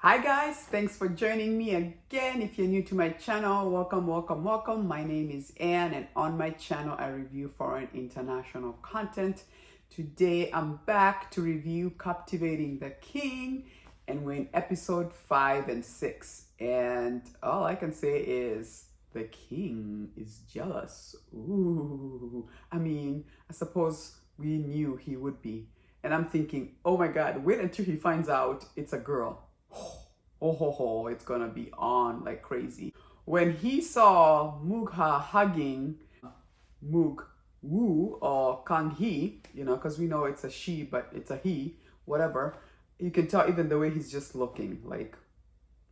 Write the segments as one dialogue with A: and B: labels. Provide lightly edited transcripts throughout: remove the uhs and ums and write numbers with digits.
A: Hi guys, thanks for joining me again. If you're new to my channel, welcome. My name is Anne and on my channel I review foreign international content. Today I'm back to review Captivating the King and we're in episode 5 and 6. And all I can say is the king is jealous. Ooh, I suppose we knew he would be. And I'm thinking, oh my God, wait until he finds out it's a girl. It's gonna be on like crazy. When he saw Mugha hugging Mug Woo or Kang Hee, because we know it's a she, but it's a he, whatever. You can tell even the way he's just looking like,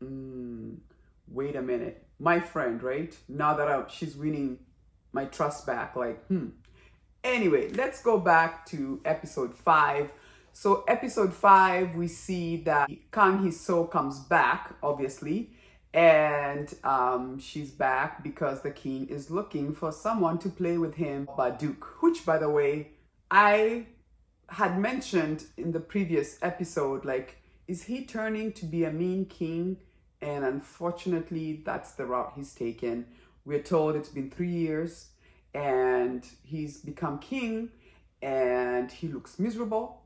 A: wait a minute. My friend, right? Now that she's winning my trust back, Anyway, let's go back to episode 5. So episode 5, we see that Kang Hee-so comes back, obviously, and she's back because the king is looking for someone to play with him, Baduk, which, by the way, I had mentioned in the previous episode, like, is he turning to be a mean king? And unfortunately, that's the route he's taken. We're told it's been 3 years and he's become king and he looks miserable.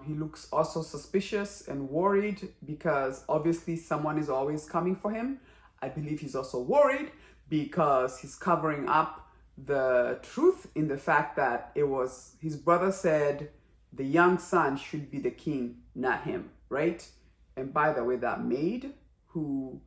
A: He looks also suspicious and worried because obviously someone is always coming for him. I believe he's also worried because he's covering up the truth in the fact that it was his brother said the young son should be the king, not him, right? And by the way, that maid who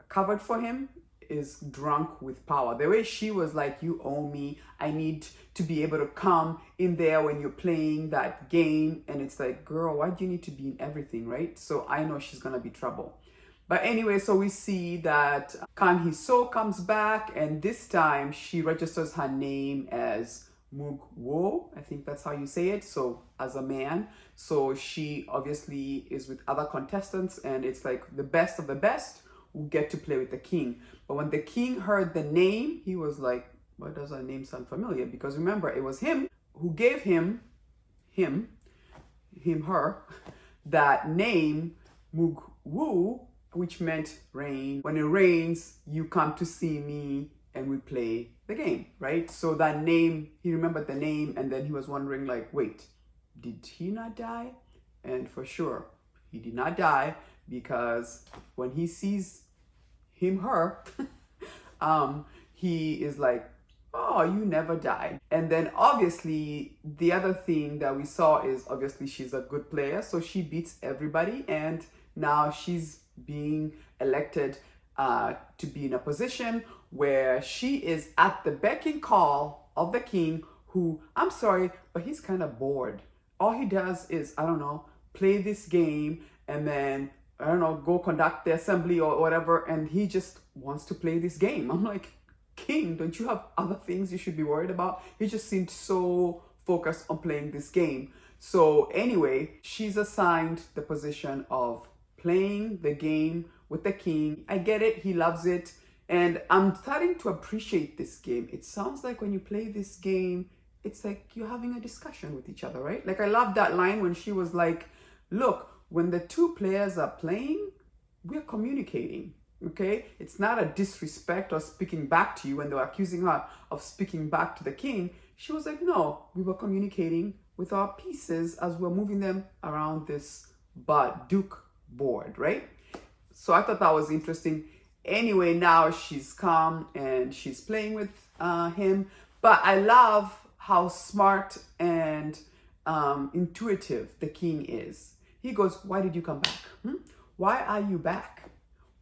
A: covered for him is drunk with power. The way she was like, you owe me, I need to be able to come in there when you're playing that game. And it's like, girl, why do you need to be in everything, right? So I know she's gonna be trouble. But anyway, so we see that Kang Hee-so comes back and this time she registers her name as Mug Wo, I think that's how you say it, so as a man. So she obviously is with other contestants and it's like the best of the best who get to play with the king. But when the king heard the name, he was like, why does our name sound familiar? Because remember, it was him who gave her, that name, Mug Woo, which meant rain. When it rains, you come to see me and we play the game, right? So that name, he remembered the name and then he was wondering like, wait, did he not die? And for sure, he did not die because when he sees her, he is like, oh, you never died. And then obviously the other thing that we saw is obviously she's a good player, so she beats everybody and now she's being elected to be in a position where she is at the beck and call of the king, who, I'm sorry, but he's kind of bored. All he does is, I don't know, play this game and then, I don't know, go conduct the assembly or whatever, and he just wants to play this game. I'm like, king, don't you have other things you should be worried about? He just seemed so focused on playing this game. So anyway, she's assigned the position of playing the game with the king. I get it, he loves it, and I'm starting to appreciate this game. It sounds like when you play this game, it's like you're having a discussion with each other, right? Like I love that line when she was like, look, when the two players are playing, we're communicating, okay? It's not a disrespect or speaking back to you when they were accusing her of speaking back to the king. She was like, no, we were communicating with our pieces as we're moving them around this Baduk board, right? So I thought that was interesting. Anyway, now she's calm and she's playing with him. But I love how smart and intuitive the king is. He goes, why did you come back? Why are you back?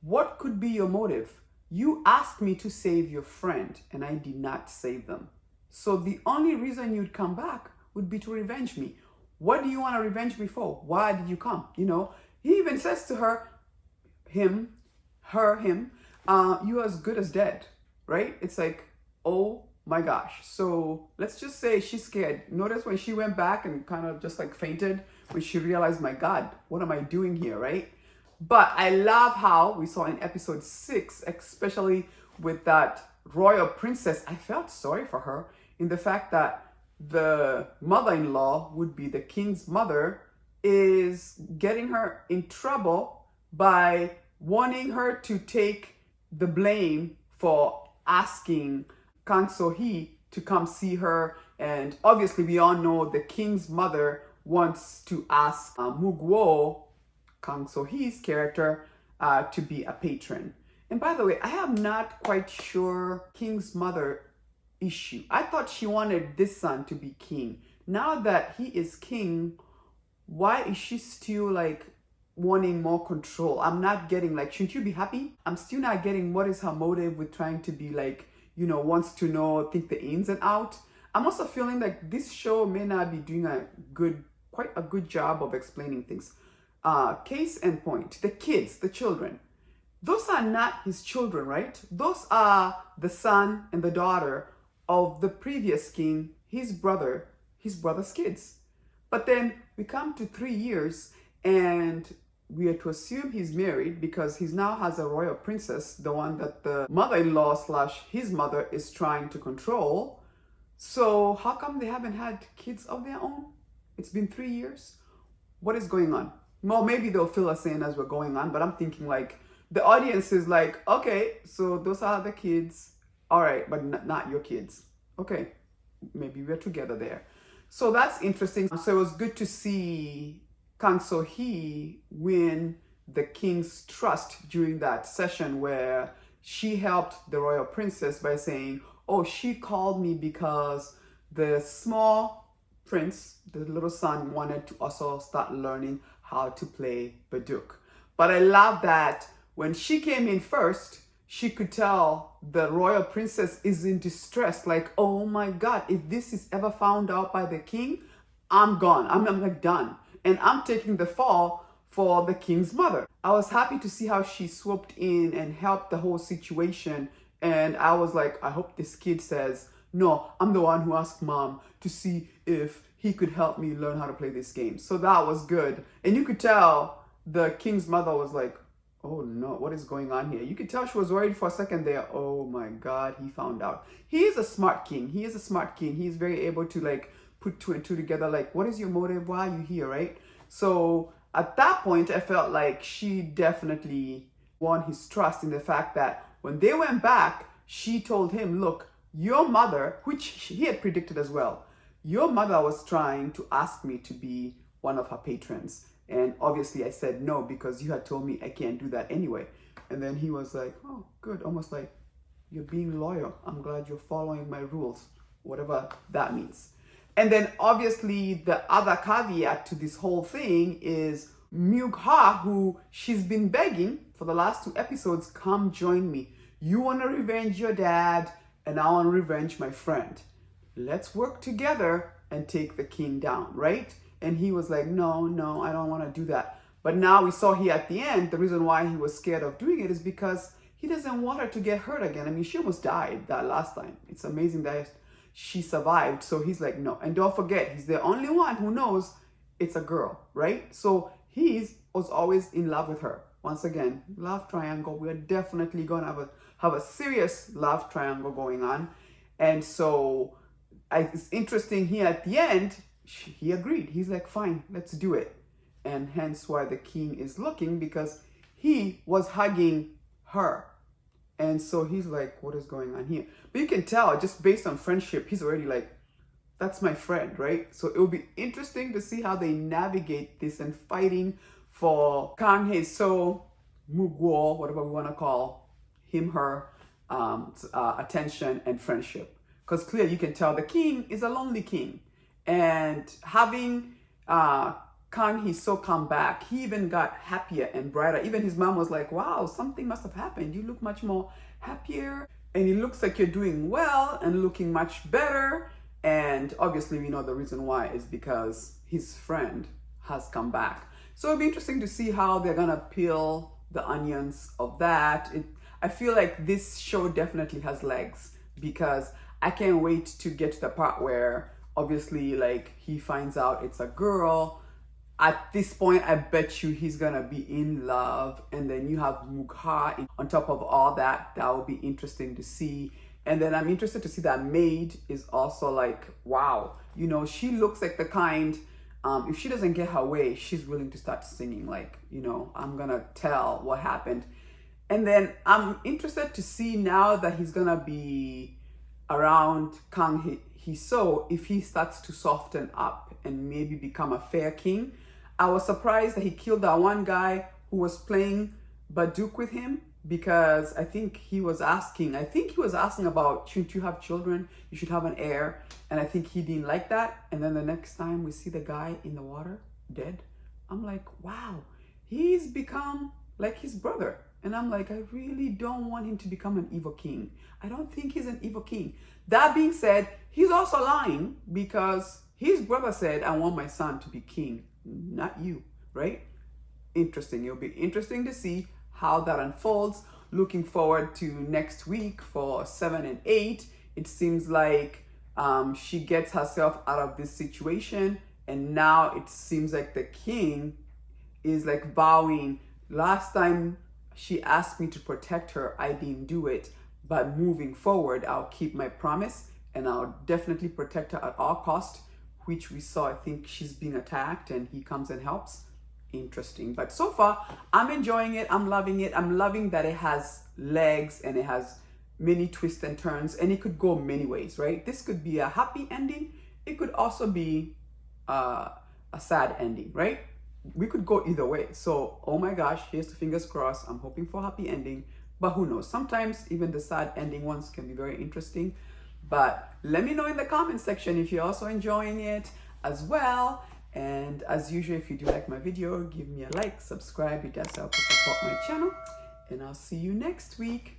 A: What could be your motive? You asked me to save your friend and I did not save them. So the only reason you'd come back would be to revenge me. What do you want to revenge me for? Why did you come? He even says to her, him, you as good as dead, right? It's like, oh my gosh. So let's just say she's scared. Notice when she went back and kind of just like fainted when she realized, my God, what am I doing here, right? But I love how we saw in episode 6, especially with that royal princess, I felt sorry for her in the fact that the mother-in-law would be the king's mother is getting her in trouble by wanting her to take the blame for asking Kang So-hee to come see her. And obviously, we all know the king's mother wants to ask Mugwo, Kang So-hee's character, to be a patron. And by the way, I am not quite sure King's mother issue. I thought she wanted this son to be king. Now that he is king, why is she still like wanting more control? I'm not getting, like, shouldn't you be happy? I'm still not getting what is her motive with trying to be like, you know, wants to know, think the ins and out. I'm also feeling like this show may not be doing quite a good job of explaining things. Case in point, the kids, the children. Those are not his children, right? Those are the son and the daughter of the previous king, his brother's kids. But then we come to 3 years and we are to assume he's married because he now has a royal princess, the one that the mother-in-law / his mother is trying to control. So how come they haven't had kids of their own? It's been 3 years. What is going on? Well, maybe they'll fill us in as we're going on, but I'm thinking like the audience is like, okay, so those are the kids. All right, but not your kids. Okay, maybe we're together there. So that's interesting. So it was good to see Kang So-hee win the king's trust during that session where she helped the royal princess by saying, oh, she called me because the small prince, the little son, wanted to also start learning how to play Baduk. But I love that when she came in first, she could tell the royal princess is in distress. Like, oh my God, if this is ever found out by the king, I'm gone. I'm like done. And I'm taking the fall for the king's mother. I was happy to see how she swooped in and helped the whole situation. And I was like, I hope this kid says, no, I'm the one who asked mom to see if he could help me learn how to play this game. So that was good. And you could tell the king's mother was like, oh no, what is going on here? You could tell she was worried for a second there. Oh my God, he found out. He is a smart king. He is a smart king. He's very able to like put 2 and 2 together. Like, what is your motive? Why are you here, right? So at that point, I felt like she definitely won his trust in the fact that when they went back, she told him, look, your mother, which he had predicted as well, your mother was trying to ask me to be one of her patrons. And obviously I said no because you had told me I can't do that anyway. And then he was like, oh, good. Almost like, you're being loyal. I'm glad you're following my rules, whatever that means. And then obviously the other caveat to this whole thing is Myung-ha, who she's been begging for the last 2 episodes, come join me. You want to revenge your dad and I want to revenge my friend. Let's work together and take the king down, right? And he was like, no, I don't want to do that. But now we saw here at the end, the reason why he was scared of doing it is because he doesn't want her to get hurt again. I mean, she almost died that last time. It's amazing that she survived. So he's like, no. And don't forget, he's the only one who knows it's a girl, right? So he was always in love with her. Once again, love triangle. We're definitely going to have a serious love triangle going on. And so it's interesting here at the end, he agreed. He's like, fine, let's do it. And hence why the king is looking, because he was hugging her. And so he's like, what is going on here? But you can tell just based on friendship, he's already like, that's my friend, right? So it will be interesting to see how they navigate this and fighting for Kang Hae-so, Mugwo, whatever we want to call him, her, attention and friendship. Because clearly you can tell the king is a lonely king. And having Kang Hae-so come back, he even got happier and brighter. Even his mom was like, wow, something must have happened. You look much more happier and it looks like you're doing well and looking much better. And obviously we know the reason why is because his friend has come back. So it'll be interesting to see how they're gonna peel the onions of that. I feel like this show definitely has legs because I can't wait to get to the part where obviously like he finds out it's a girl. At this point, I bet you he's gonna be in love, and then you have Myung-ha on top of all that. That will be interesting to see. And then I'm interested to see that maid is also like, wow, you know, she looks like the kind if she doesn't get her way, she's willing to start singing, like, I'm gonna tell what happened. And then I'm interested to see now that he's gonna be around Kang He-so, if he starts to soften up and maybe become a fair king. I was surprised that he killed that one guy who was playing Baduk with him, because I think he was asking about, shouldn't you have children? You should have an heir. And I think he didn't like that. And then the next time we see the guy in the water, dead, I'm like, wow, he's become like his brother. And I'm like, I really don't want him to become an evil king. I don't think he's an evil king. That being said, he's also lying, because his brother said, I want my son to be king, not you, right? Interesting. It'll be interesting to see how that unfolds. Looking forward to next week for 7 and 8. It seems like she gets herself out of this situation, and now it seems like the king is like vowing. Last time she asked me to protect her, I didn't do it, but moving forward, I'll keep my promise, and I'll definitely protect her at all cost, which we saw. I think she's being attacked and he comes and helps. Interesting. But so far, I'm enjoying it. I'm loving it. I'm loving that it has legs and it has many twists and turns, and it could go many ways, right? This could be a happy ending. It could also be a sad ending, right? We could go either way. So, oh my gosh, here's the fingers crossed. I'm hoping for a happy ending, but who knows? Sometimes even the sad ending ones can be very interesting. But let me know in the comment section if you're also enjoying it as well. And as usual, if you do like my video, give me a like, subscribe. It does help to support my channel. And I'll see you next week.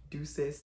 A: Deuces.